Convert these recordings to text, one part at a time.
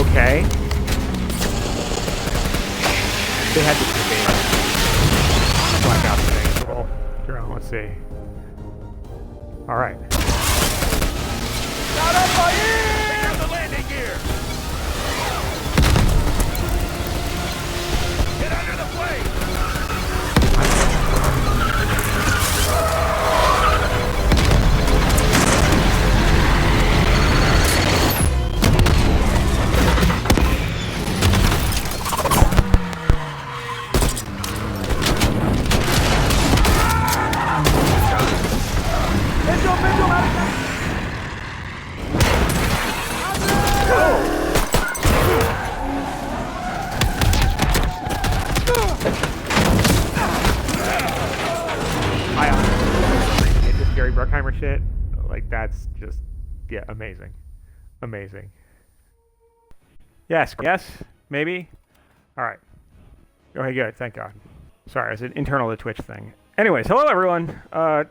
Okay. They had this debate. Blackout thing. Well, let's see. All right. Not up by here! Pick up the landing gear! Get under the plane! Shit, like that's just, yeah, amazing. Yes, maybe. All right. Okay, good. Thank God. Sorry, it's an internal to Twitch thing. Anyways, hello everyone.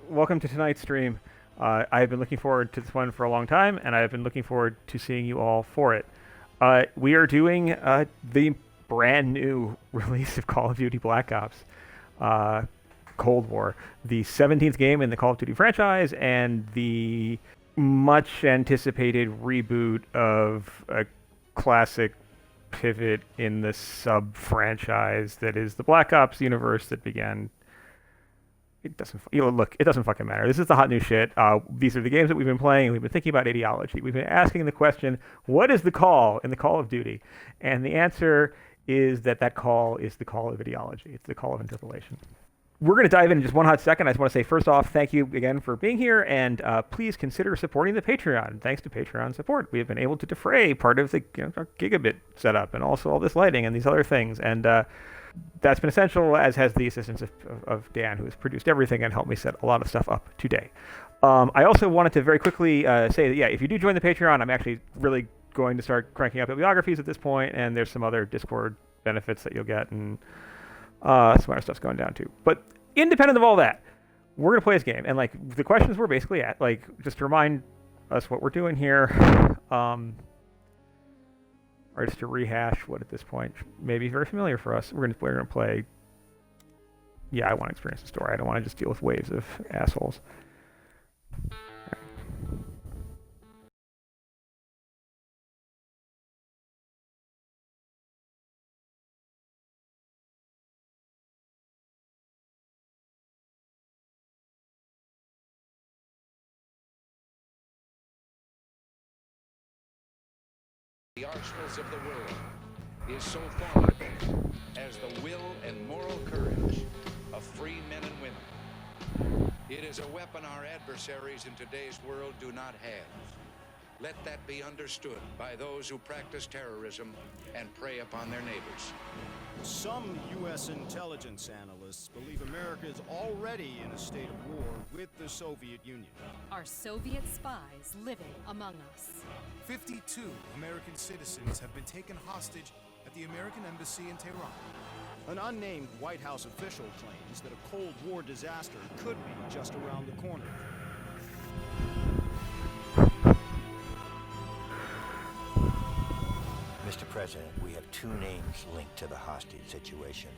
Welcome to tonight's stream. I've been looking forward to this one for a long time, and I've been looking forward to seeing you all for it. We are doing the brand new release of Call of Duty Black Ops. Cold War, the 17th game in the Call of Duty franchise, and the much anticipated reboot of a classic pivot in the sub-franchise that is the Black Ops universe that began. It doesn't fucking matter. This is the hot new shit. These are the games that we've been playing. We've been thinking about ideology. We've been asking the question, what is the call in the Call of Duty? And the answer is that call is the call of ideology. It's the call of interpolation. We're going to dive in just one hot second. I just want to say, first off, thank you again for being here, and please consider supporting the Patreon. Thanks to Patreon support, we have been able to defray part of the our gigabit setup and also all this lighting and these other things. And that's been essential, as has the assistance of Dan, who has produced everything and helped me set a lot of stuff up today. I also wanted to very quickly say that, yeah, if you do join the Patreon, I'm actually really going to start cranking up bibliographies at this point, and there's some other Discord benefits that you'll get, and some other stuff's going down too. But independent of all that, we're gonna play this game, and like the questions we're basically at, like, just to remind us what we're doing here, or just to rehash what at this point may be very familiar for us. We're gonna play. Yeah, I want to experience the story. I don't want to just deal with waves of assholes. The arsenals of the world is so formidable as the will and moral courage of free men and women. It is a weapon our adversaries in today's world do not have. Let that be understood by those who practice terrorism and prey upon their neighbors. Some U.S. intelligence analysts believe America is already in a state of war with the Soviet Union. Are Soviet spies living among us? 52 American citizens have been taken hostage at the American embassy in Tehran. An unnamed White House official claims that a Cold War disaster could be just around the corner. Mr. President, we have two names linked to the hostage situation.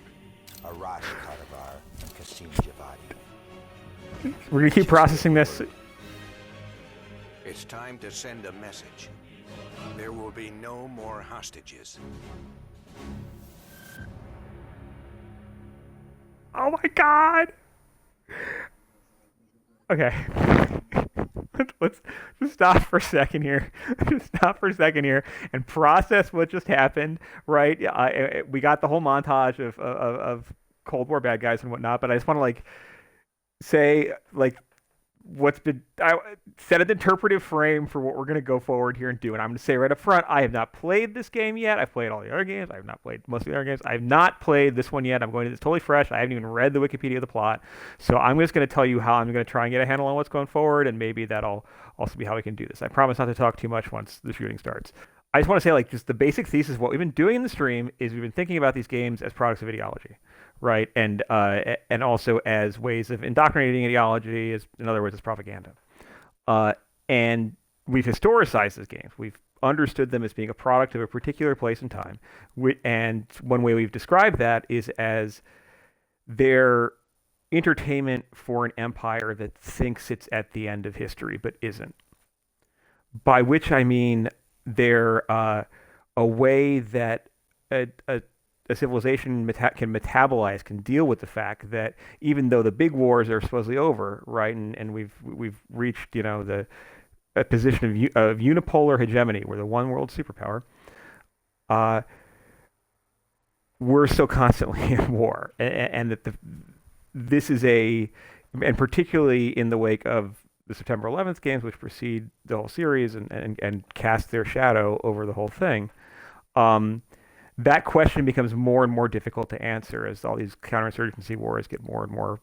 Arash Kadivar and Qasim Javadi. We're going to keep processing this. It's time to send a message. There will be no more hostages. Oh my God! Okay. Let's just stop for a second here. And process what just happened, right? We got the whole montage of Cold War bad guys and whatnot, but I just want to, like, say, like, set an interpretive frame for what we're going to go forward here and do. And I'm going to say right up front, I have not played this game yet. I've played all the other games. I have not played most of the other games. I have not played this one yet. I'm going to this totally fresh. I haven't even read the Wikipedia of the plot. So I'm just going to tell you how I'm going to try and get a handle on what's going forward, and maybe that'll also be how we can do this. I promise not to talk too much once the shooting starts. I just want to say, like, just the basic thesis of what we've been doing in the stream is we've been thinking about these games as products of ideology, right? And also as ways of indoctrinating ideology, as in other words, as propaganda. And we've historicized these games. We've understood them as being a product of a particular place and time. And one way we've described that is as their entertainment for an empire that thinks it's at the end of history but isn't. By which I mean they're a way that a civilization can metabolize, can deal with the fact that even though the big wars are supposedly over, right, and we've reached, you know, a position of unipolar hegemony, we're the one world superpower, we're still constantly in war, and that this is and particularly in the wake of the September 11th games, which precede the whole series and cast their shadow over the whole thing, that question becomes more and more difficult to answer as all these counterinsurgency wars get more and more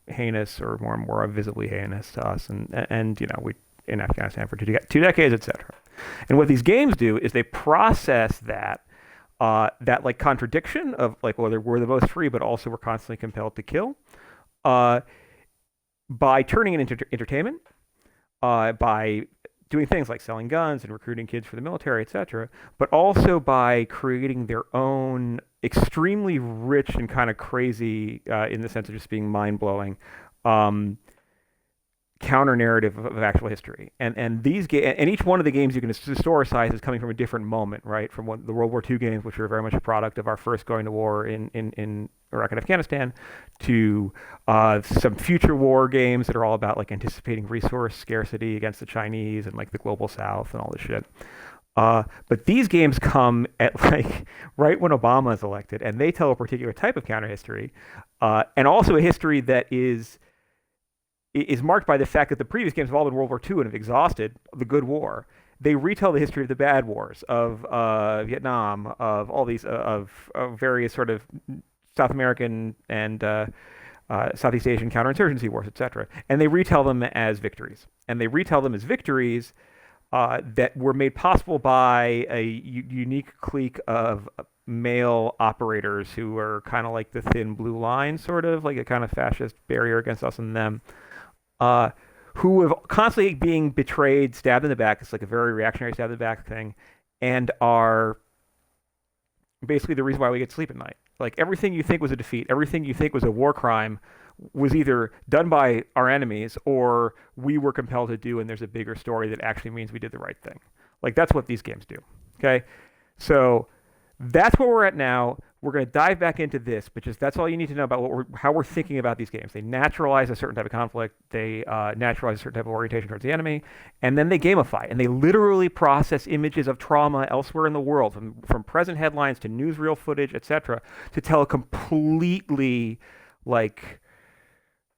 heinous, or more and more visibly heinous to us, and you know, we in Afghanistan for 2 decades, etc. And what these games do is they process that like contradiction of like, well, we're the most free, but also we're constantly compelled to kill, by turning it into entertainment, by doing things like selling guns and recruiting kids for the military, etc., but also by creating their own extremely rich and kind of crazy, in the sense of just being mind-blowing, counter-narrative of actual history. And each one of the games you can historicize is coming from a different moment, right? From the World War II games, which are very much a product of our first going to war in Iraq and Afghanistan, to some future war games that are all about like anticipating resource scarcity against the Chinese and like the global South and all this shit. But these games come at like right when Obama is elected, and they tell a particular type of counter history, and also a history that is marked by the fact that the previous games have all been World War II and have exhausted the good war. They retell the history of the bad wars, of Vietnam, of all these, of various sort of South American and Southeast Asian counterinsurgency wars, etc. And they retell them as victories. And they retell them as victories that were made possible by a unique clique of male operators who are kind of like the thin blue line, sort of like a kind of fascist barrier against us and them, who have constantly being betrayed, stabbed in the back. It's like a very reactionary stab in the back thing, and are basically the reason why we get to sleep at night. Like everything you think was a defeat, everything you think was a war crime, was either done by our enemies or we were compelled to do, and there's a bigger story that actually means we did the right thing. Like that's what these games do. Okay, so that's where we're at now. We're going to dive back into this, but that's all you need to know about how we're thinking about these games. They naturalize a certain type of conflict. They naturalize a certain type of orientation towards the enemy, and then they gamify, and they literally process images of trauma elsewhere in the world, from present headlines to newsreel footage, etc., to tell a completely like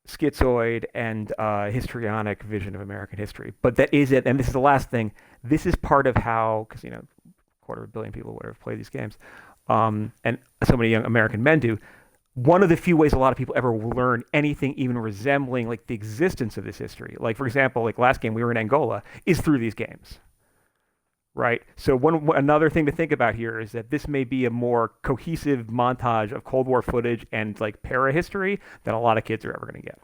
schizoid and histrionic vision of American history. But that is it, and this is the last thing. This is part of how, because a 250 million people would have played these games. And so many young American men do. One of the few ways a lot of people ever learn anything even resembling like the existence of this history, like for example, like last game we were in Angola, is through these games, right? So another thing to think about here is that this may be a more cohesive montage of Cold War footage and like para-history than a lot of kids are ever going to get.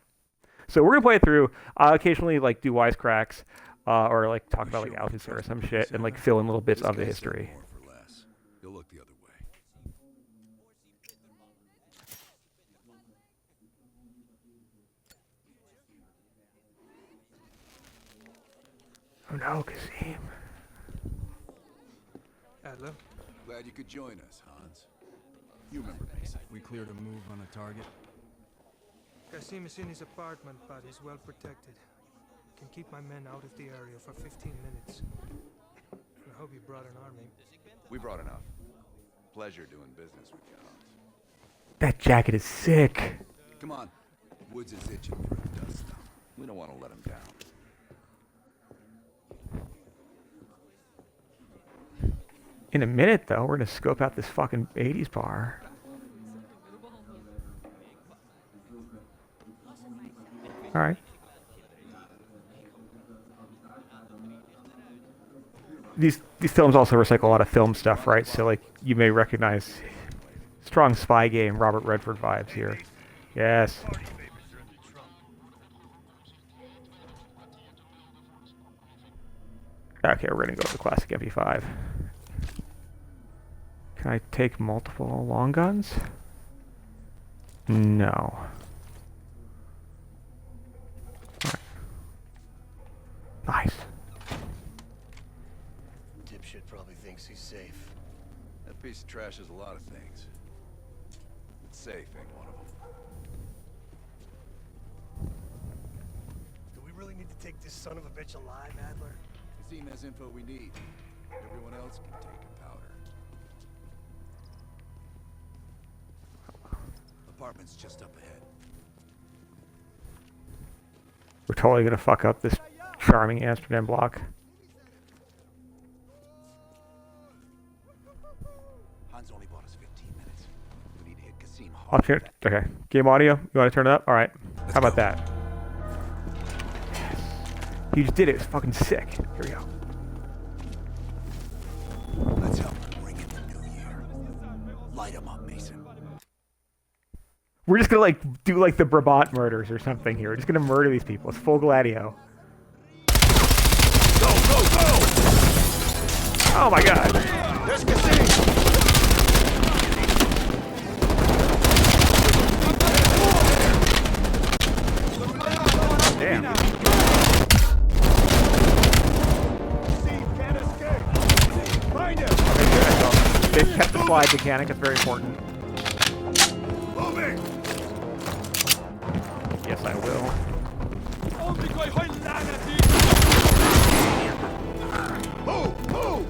So we're going to play it through. I'll occasionally like do wisecracks or like talk about like Althusser or some shit and like fill in little bits of the history. You'll look the other way. Oh no, Kasim. Adler, Glad you could join us, Hans. You remember me. we cleared a move on a target. Kasim is in his apartment, but he's well protected. Can keep my men out of the area for 15 minutes. I hope you brought an army. We brought enough. Pleasure doing business with you, Hans. That jacket is sick. Come on. Woods is itching for a dust up. We don't want to let him down. In a minute, though, we're going to scope out this fucking 80s bar. All right. These films also recycle a lot of film stuff, right? So, like, you may recognize strong spy game, Robert Redford vibes here. Yes. Okay, we're gonna go with the classic MP5. Can I take multiple long guns? No. Right. Nice. Dipshit probably thinks he's safe. That piece of trash is a lot of things. But safe ain't one of them. Do we really need to take this son of a bitch alive, Adler? Kazim has info we need. Everyone else can take a powder. Apartment's just up ahead. We're totally gonna fuck up this charming Amsterdam block. Hans only bought us 15 minutes. We need to hit Kazim hard. I'll turn. Okay. Game audio. You want to turn it up? All right. How about that? You just did it. It's fucking sick. Here we go. Let's help bring in the new year. Light 'em up, Mason. We're just gonna like do like the Brabant murders or something here. We're just gonna murder these people. It's full GLADIO. Go, go, go! Oh my god. There's Kazim! Damn. Can't escape! Find him! They've kept the slide mechanic. It's very important. Moving! Yes, I will. Move! Move!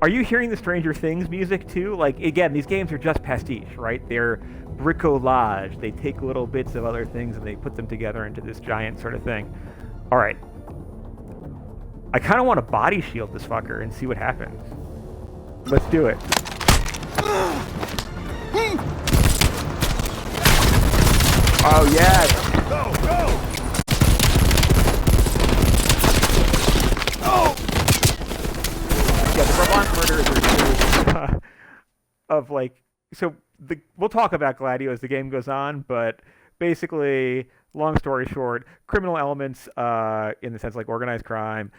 Are you hearing the Stranger Things music too? Like, again, these games are just pastiche, right? They're bricolage. They take little bits of other things and they put them together into this giant sort of thing. All right. I kind of want to body shield this fucker and see what happens. Let's do it. Oh, yes. Go, go! Oh! Yeah, the Brabant murders are of like, so we'll talk about GLADIO as the game goes on, but basically, long story short, criminal elements in the sense like organized crime,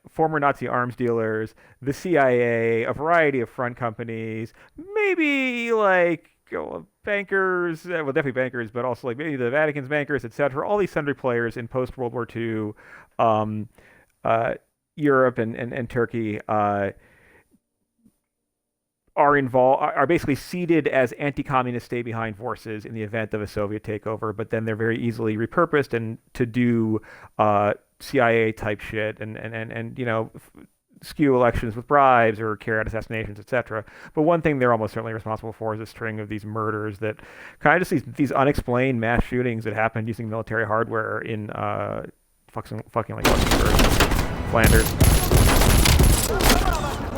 former Nazi arms dealers, the CIA, a variety of front companies, maybe like bankers, well, definitely bankers, but also like maybe the Vatican's bankers, etc. All these sundry players in post-World War II Europe and Turkey are involved, are basically seated as anti-communist stay-behind forces in the event of a Soviet takeover, but then they're very easily repurposed and to do CIA type shit and you know, skew elections with bribes or carry out assassinations, etc. But one thing they're almost certainly responsible for is a string of these murders that kind of just these unexplained mass shootings that happened using military hardware in fucking like Flanders.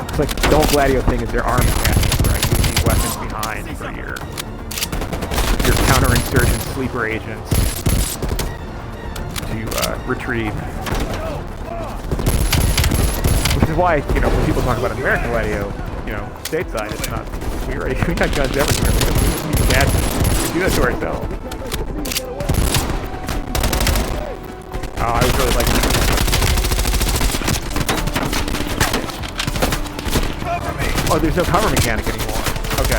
It's like the whole GLADIO thing is their arms catching, right? You need weapons behind for your counterinsurgent sleeper agents to retrieve. Which is why, you know, when people talk about American GLADIO, you know, stateside, it's not, we got guns everywhere. We don't need gadgets. We do that to ourselves. Oh, I was really liking it. Oh, there's no cover mechanic anymore. Okay.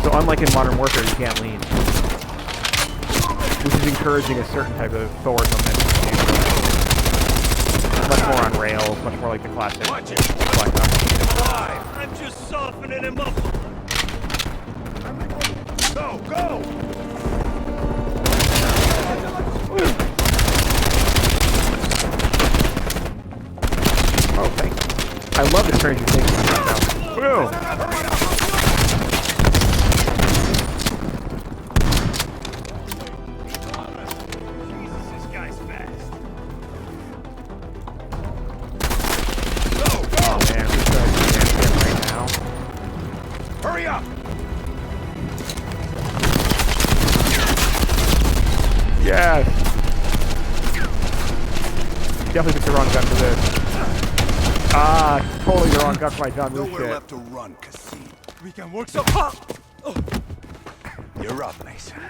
So unlike in Modern Warfare, you can't lean. Which is encouraging a certain type of forward momentum. Much more on rails, much more like the classic Black Ops. I'm just softening him up. Go, go! Oh, thank you. I love the Stranger Things. Boom! Jesus, this guy's fast. Go, go! Oh man, this guy's can't right now. Hurry up! Yes! Definitely picked the wrong gun for this. Ah, totally the wrong gun for my John Woo Nowhere shit. left to run, Kazim. We can work some. You're up, Mason.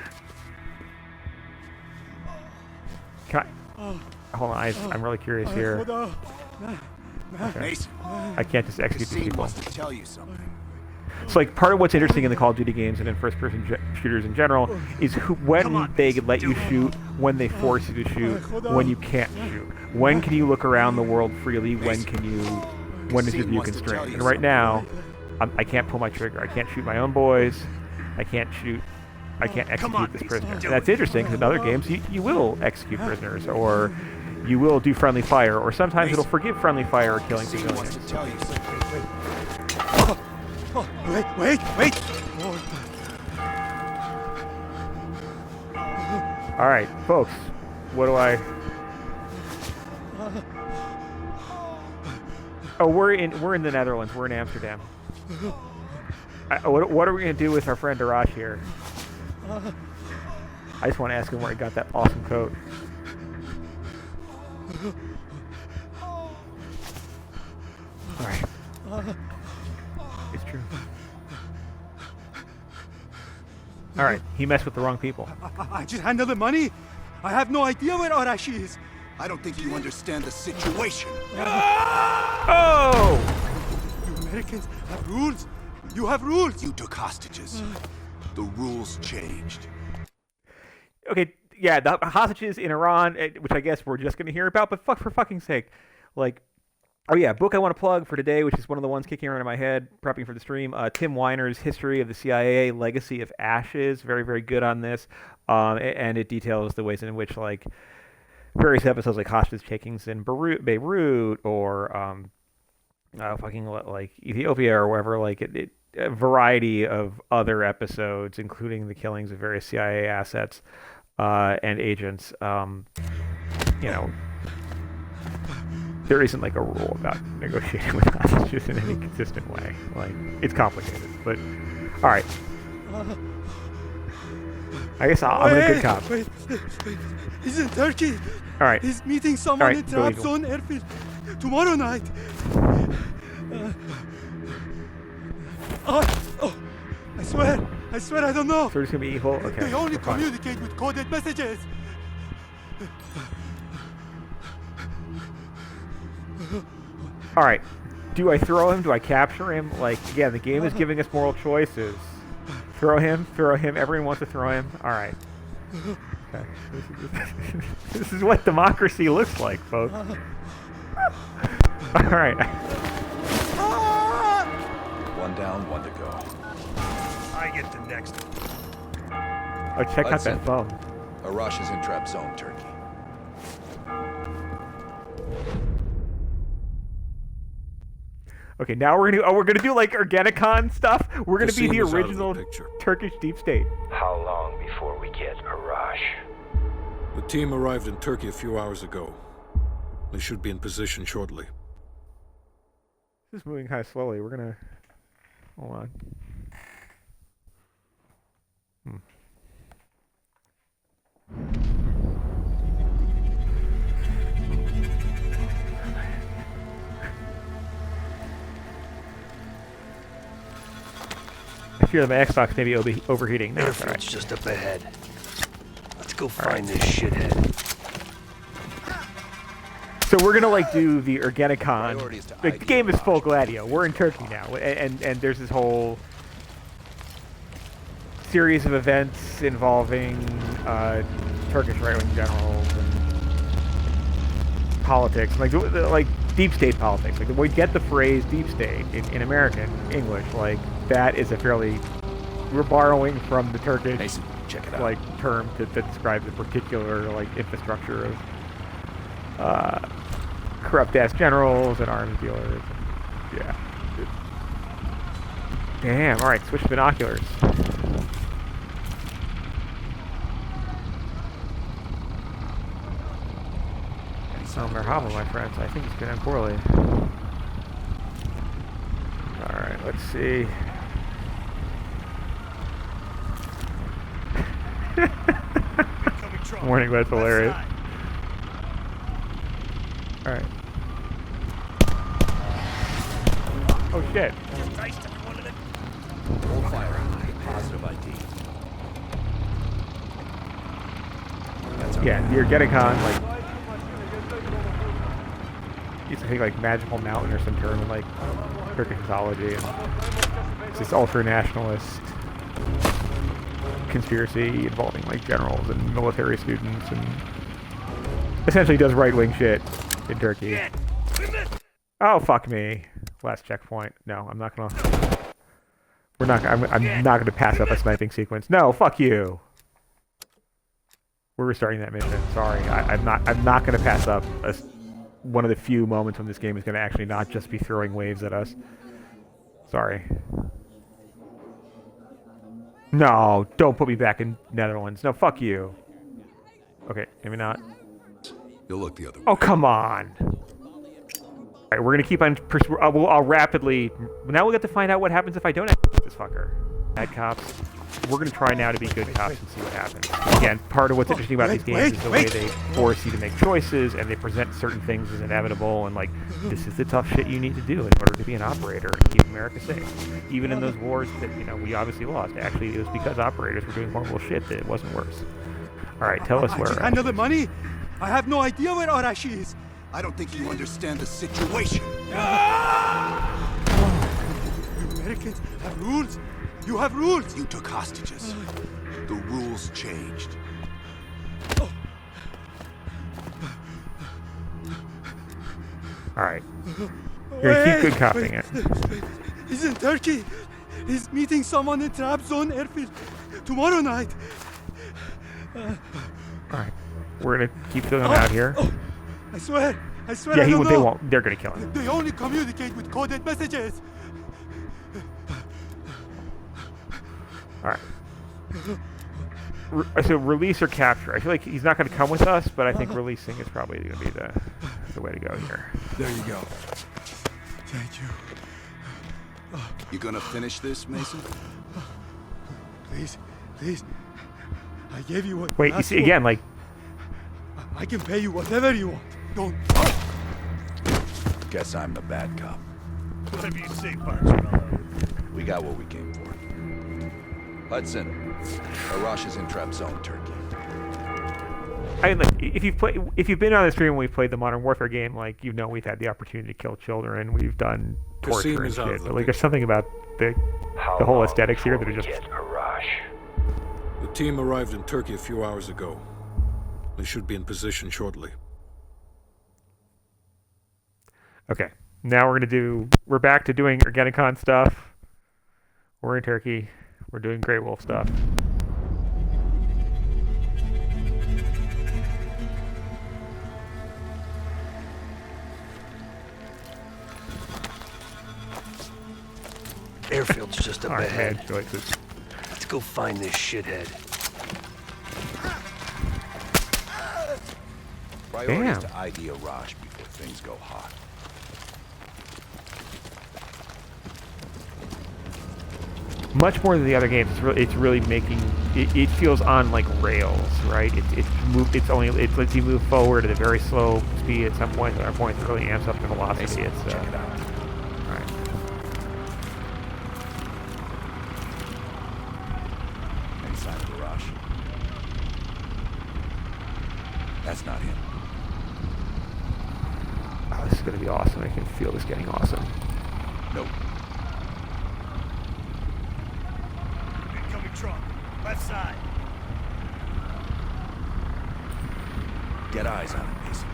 Can Hold on, I'm really curious here. Okay. Mason, I can't just execute these Cassim people. wants to tell you something. So like part of what's interesting in the Call of Duty games and in first-person shooters in general is when they let you shoot, when they force you to shoot, when you can't shoot. When can you look around the world freely? When is your view constrained? And right now, I can't pull my trigger. I can't shoot my own boys. I can't execute this prisoner. And that's interesting because in other games you will execute prisoners, or you will do friendly fire, or sometimes it'll forgive friendly fire or killing civilians. Wait! All right, folks. What do I? Oh, we're in the Netherlands. We're in Amsterdam. What are we gonna do with our friend Arash here? I just want to ask him where he got that awesome coat. All right. It's true. All right, he messed with the wrong people. I just handle the money. I have no idea where Arashi is. I don't think you understand the situation. Oh! You Americans have rules. You have rules. You took hostages. The rules changed. Okay, yeah, the hostages in Iran, which I guess we're just going to hear about, but for fucking sake. Like, oh yeah, book I want to plug for today, which is one of the ones kicking around in my head, prepping for the stream, Tim Weiner's History of the CIA, Legacy of Ashes. Very, very good on this. And it details the ways in which, like, various episodes like hostage takings in Beirut or fucking like Ethiopia or wherever, like a variety of other episodes, including the killings of various CIA assets and agents. You know, there isn't like a rule about negotiating with hostages in any consistent way. Like, it's complicated, but all right. I guess I'm a good cop. Wait. He's in Turkey. All right. He's meeting someone All right, in Trabzon airfield tomorrow night. I swear I don't know. So we're just gonna be evil? Okay. They only we're fine. communicate with coded messages. All right. Do I throw him? Do I capture him? Like, again, the game is giving us moral choices. Throw him. Everyone wants to throw him. All right. Okay. This is what democracy looks like, folks. All right. One down, one to go. I get the next. Oh, check out that phone. Arash is in trap zone, Turkey. Okay, now we're gonna do like Organicon stuff. We're gonna be the Cassim is out of the original picture. Turkish deep state. How long before we get Arash? The team arrived in Turkey a few hours ago. They should be in position shortly. This is moving kind of slowly. We're gonna hold on. I fear that my Xbox may be overheating. No, it's all right. Airfield's just up ahead. Let's go find this shithead. So we're gonna like do the Organicon. Priorities to The ID game is Arash. full GLADIO. We're in Turkey now, and there's this whole series of events involving Turkish right-wing generals and politics, like deep state politics. Like, we get the phrase deep state in American English. Like, that is a fairly, we're borrowing from the Turkish Mason, check it out. like term to describe the particular like infrastructure of corrupt ass generals and arms dealers. Yeah. Damn. All right. Switch to binoculars. Oh, merhaba, my friends. I think it's going to end poorly. All right. Let's see. Warning, but it's hilarious. Alright. Oh shit. Full fire. Positive ID. That's our Yeah, the Organicon, like, it's I think like Magical Mountain or some term in like Turkish mythology. And it's this ultra-nationalist conspiracy involving like generals and military students, and essentially does right-wing shit in Turkey. Oh fuck me! Last checkpoint. No, I'm not gonna. We're not. I'm not gonna pass up a sniping sequence. No, fuck you. We're restarting that mission. Sorry, I'm not. I'm not gonna pass up one of the few moments when this game is gonna actually not just be throwing waves at us. Sorry. No, don't put me back in Netherlands. No, fuck you. Okay, maybe not. You'll look the other way. Oh, come on. Alright, we're gonna keep on. I'll rapidly. Now we'll get to find out what happens if I don't execute this fucker. Bad cops. We're gonna try now to be good cops and see what happens. Again, part of what's interesting about these games is the way they force you to make choices, and they present certain things as inevitable, and like, this is the tough shit you need to do in order to be an operator and keep America safe. Even in those wars that, you know, we obviously lost. Actually, it was because operators were doing horrible shit that it wasn't worse. Alright, tell us where. I handle the money. I have no idea where Arashi is. I don't think you understand the situation. Americans have rules. You have rules. You took hostages. The rules changed. Alright. You're gonna keep good copying it. He's in Turkey. He's meeting someone in Trabzon airfield tomorrow night. Alright. We're gonna keep filling them out here. I swear. Yeah, I don't they know. won't. They're gonna kill him. They only communicate with coded messages. Alright. So release or capture. I feel like he's not going to come with us, but I think releasing is probably going to be the way to go here. There you go. Thank you. You gonna finish this, Mason? Please. I gave you what. Wait, you see again, like. I can pay you whatever you want. Don't. Guess I'm the bad cop. Whatever you say, Parker. We got what we came for. Hudson, Arash is in Trabzon, Turkey. I mean, like, if you've been on the stream when we've played the Modern Warfare game, like, you know, we've had the opportunity to kill children, we've done torture and shit, but like, there's something about the whole aesthetics here that are just. The team arrived in Turkey a few hours ago. They should be in position shortly. Okay, now we're back to doing Ergenekon stuff. We're in Turkey. We're doing Grey Wolf stuff. Airfield's just up ahead. Choices. Let's go find this shithead. Priority is to ID Arash before things go hot. Much more than the other games, it's really making it feels on like rails, right? It lets you move forward at a very slow speed at some point. At other points, it really amps up the velocity. It's check it out. All right. Any sign of Arash? That's not him. Oh, this is gonna be awesome. I can feel this getting awesome. Nope. Truck, left side. Get eyes on him, Mason.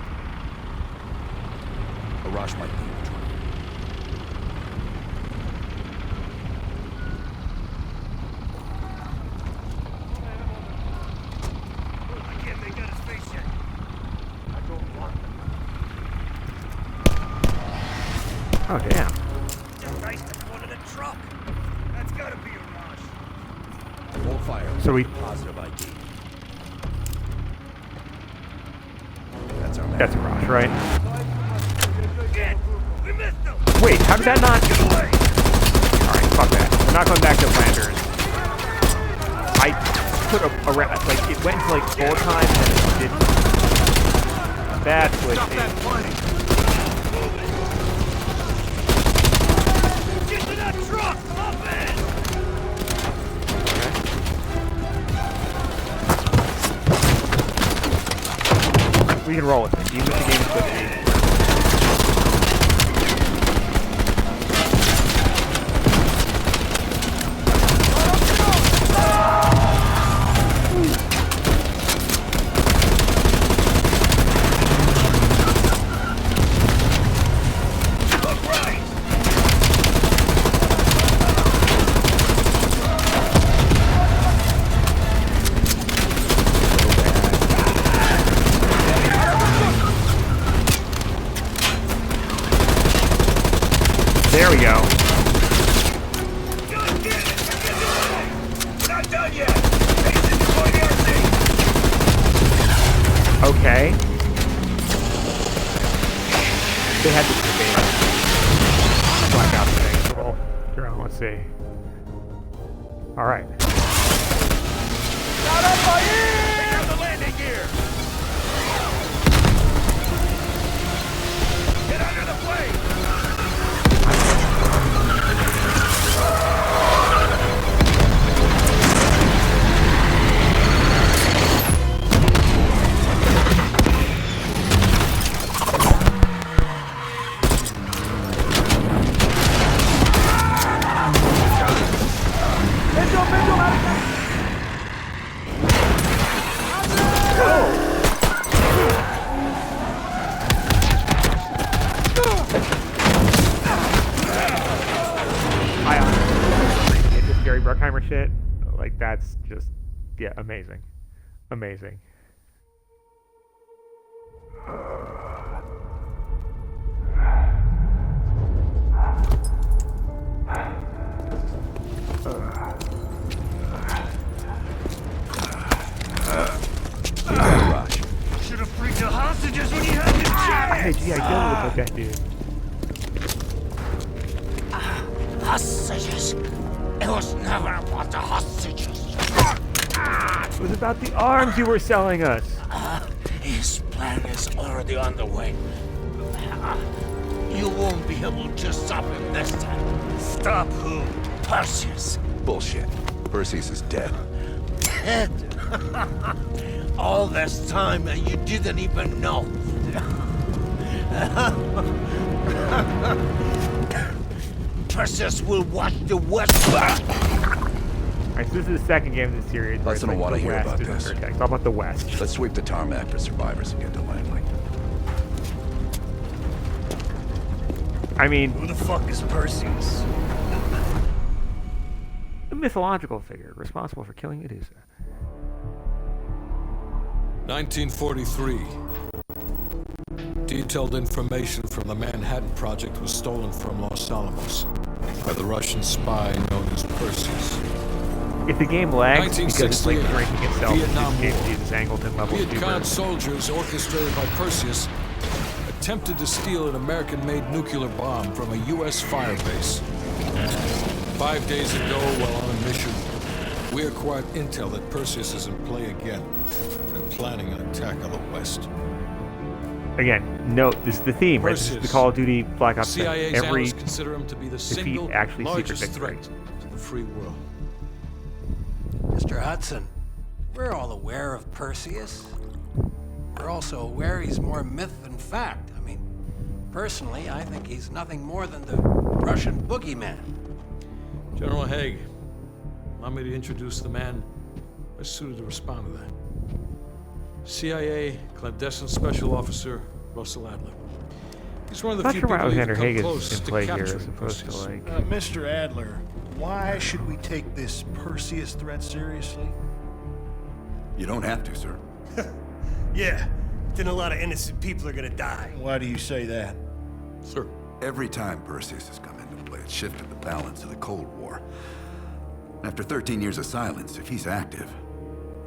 Arash might be in the truck. I can't make out his face yet. I don't want him. Oh damn. Just nice to go to the truck. That's gotta be Arash. Hold fire. So we. Positive ID. That's our man. That's Arash, right? We missed him. Wait, how did that not? Alright, fuck that. We're not going back to Flanders. I put like, it went to like 4 times and it didn't. Bad switch. Stop that plane. Get to that truck! Up in! We can roll with it, even if the game is 50. Okay. They had this debate. Blackout thing. Well, here, let's see. All right. Not up by here! Pick up the landing gear! Get under the plane! Shit, like that's just, yeah, amazing, amazing. Should have freed the hostages when you had the chance. Hey, gee, I deal with that dude. Hostages. It was never about the hostages. It was about the arms you were selling us. His plan is already on the way. You won't be able to stop him this time. Stop who? Perseus. Bullshit. Perseus is dead. Dead. All this time and you didn't even know. Perseus will watch the West. Alright, so this is the second game of the series. Less than I want to hear about this. It's all about the West. Let's sweep the tarmac for survivors and get to Langley. I mean, Who the fuck is Perseus? a mythological figure responsible for killing Medusa. 1943. Detailed information from the Manhattan Project was stolen from Los Alamos by the Russian spy known as Perseus. If the game lags because it's like 1968, drinking itself, Vietnam this game War. uses Angleton level Viet-Cong soldiers orchestrated by Perseus attempted to steal an American-made nuclear bomb from a U.S. firebase. 5 days ago, while on a mission, we acquired intel that Perseus is in play again and planning an attack on the West. Again, note, this is the theme, right? This is the Call of Duty Black Ops thing. CIA's Every analysts consider him to be the defeat single actually largest secret threat victory. to the free world. Mr. Hudson, we're all aware of Perseus. We're also aware he's more myth than fact. I mean, personally, I think he's nothing more than the Russian boogeyman. General Haig, allow me to introduce the man best suited to respond to that. CIA clandestine special officer Russell Adler. He's one of the I'm few not sure why people who've Alexander come Haig close is in to play here as capturing opposed to Perseus. like... Mr. Adler, why should we take this Perseus threat seriously? You don't have to, sir. Yeah, then a lot of innocent people are gonna die. Why do you say that? Sir. Every time Perseus has come into play, it's shifted the balance of the Cold War. After 13 years of silence, if he's active,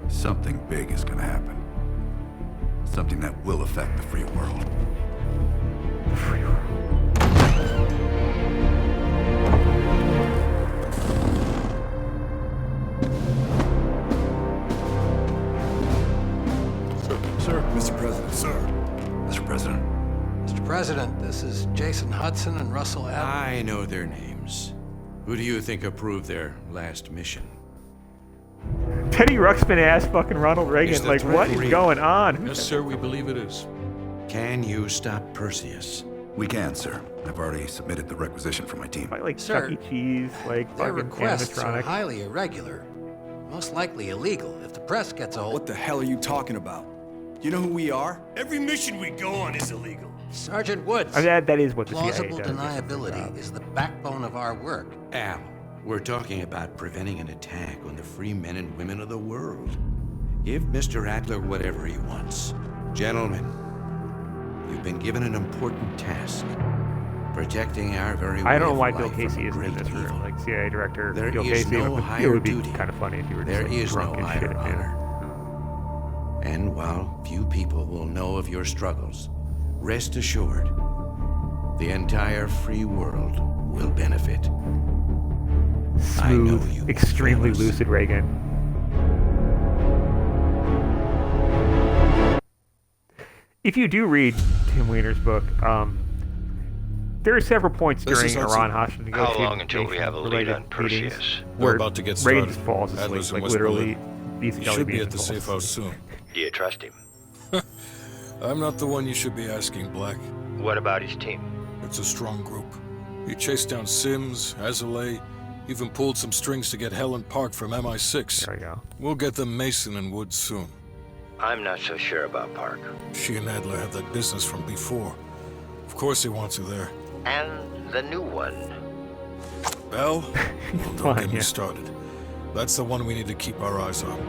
something big is gonna happen. Something that will affect the free world. The free world. Sir, Mr. President. Sir. Mr. President. Mr. President, this is Jason Hudson and Russell Adler. I know their names. Who do you think approved their last mission? Teddy Ruxpin ass fucking Ronald Reagan. Like, what is going on? Yes, sir, we believe it is. Can you stop Perseus? We can, sir. I've already submitted the requisition for my team. Like Sir, Chuck E. Cheese, like Their fucking requests are animatronic. highly irregular, most likely illegal if the press gets a hold. What the hell are you talking about? You know who we are? Every mission we go on is illegal. Sergeant Woods. I mean, that is what the Plausible CIA does. deniability is the backbone of our work. Al, we're talking about preventing an attack on the free men and women of the world. Give Mr. Adler whatever he wants. Gentlemen, you've been given an important task. Protecting our very I don't know why way of Bill life Casey from isn't in this great room. evil. Like CIA director There Bill is Casey. no It higher would be duty. kind of funny if you were just There like is drunk no and shit higher at dinner. honor. And while few people will know of your struggles, rest assured, the entire free world will benefit. Smooth, extremely lucid Reagan. If you do read Tim Weiner's book, there are several points during Iran hostage negotiations. How long until we have a lead on Perseus? We're about to get started. Reagan just falls asleep, Adler's in like West literally. Berlin. These He should be at the safe house soon. Do you trust him? I'm not the one you should be asking, Black. What about his team? It's a strong group. He chased down Sims, Azalea, even pulled some strings to get Helen Park from MI6. There we go. We'll get them Mason and Woods soon. I'm not so sure about Park. She and Adler have that business from before. Of course he wants her there. And the new one. Bell? Well, don't get me started. That's the one we need to keep our eyes on.